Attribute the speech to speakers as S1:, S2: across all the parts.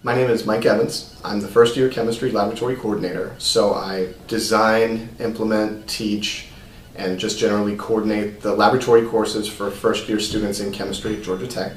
S1: My name is Mike Evans. I'm the first year chemistry laboratory coordinator, so I design, implement, teach, and just generally coordinate the laboratory courses for first year students in chemistry at Georgia Tech.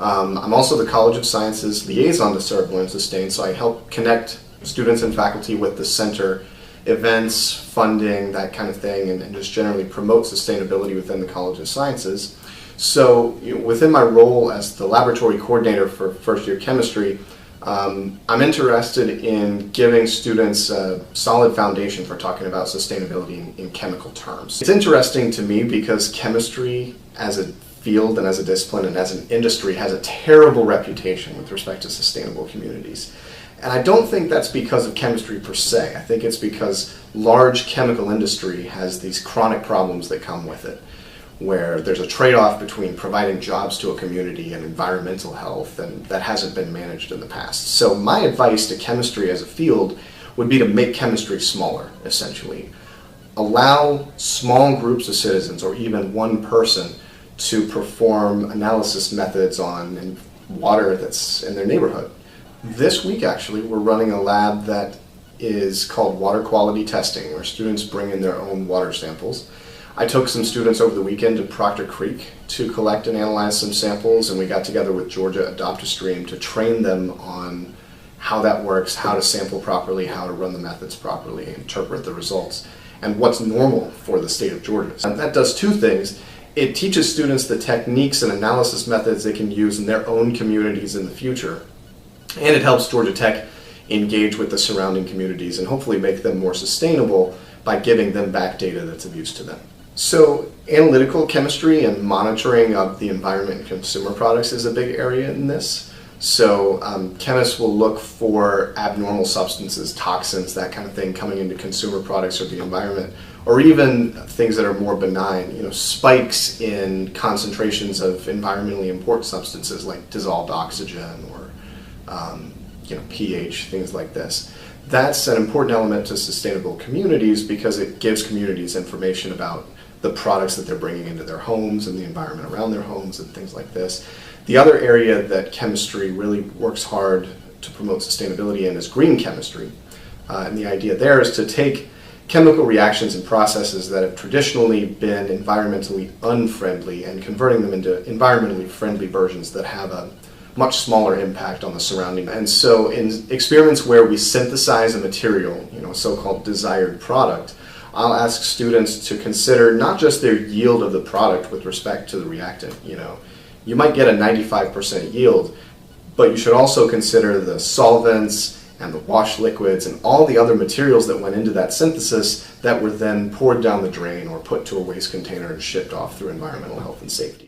S1: I'm also the College of Sciences liaison to Cerebral and Sustain, so I help connect students and faculty with the center, events, funding, that kind of thing, and just generally promote sustainability within the College of Sciences. So within my role as the laboratory coordinator for first year chemistry, I'm interested in giving students a solid foundation for talking about sustainability in chemical terms. It's interesting to me because chemistry as a field and as a discipline and as an industry has a terrible reputation with respect to sustainable communities. And I don't think that's because of chemistry per se. I think it's because large chemical industry has these chronic problems that come with it, where there's a trade-off between providing jobs to a community and environmental health, and that hasn't been managed in the past. So my advice to chemistry as a field would be to make chemistry smaller, essentially. Allow small groups of citizens, or even one person, to perform analysis methods on water that's in their neighborhood. This week, actually, we're running a lab that is called water quality testing, where students bring in their own water samples. I took some students over the weekend to Proctor Creek to collect and analyze some samples, and we got together with Georgia Adopt a Stream to train them on how that works, how to sample properly, how to run the methods properly, interpret the results, and what's normal for the state of Georgia. And that does two things. It teaches students the techniques and analysis methods they can use in their own communities in the future, and it helps Georgia Tech engage with the surrounding communities and hopefully make them more sustainable by giving them back data that's of use to them. So analytical chemistry and monitoring of the environment and consumer products is a big area in this. So chemists will look for abnormal substances, toxins, that kind of thing coming into consumer products or the environment, or even things that are more benign, spikes in concentrations of environmentally important substances like dissolved oxygen or pH, things like this. That's an important element to sustainable communities because it gives communities information about the products that they're bringing into their homes and the environment around their homes and things like this. The other area that chemistry really works hard to promote sustainability in is green chemistry. And the idea there is to take chemical reactions and processes that have traditionally been environmentally unfriendly and converting them into environmentally friendly versions that have a much smaller impact on the surrounding. And so in experiments where we synthesize a material, a so-called desired product, I'll ask students to consider not just their yield of the product with respect to the reactant. You might get a 95% yield, but you should also consider the solvents and the wash liquids and all the other materials that went into that synthesis that were then poured down the drain or put to a waste container and shipped off through environmental health and safety.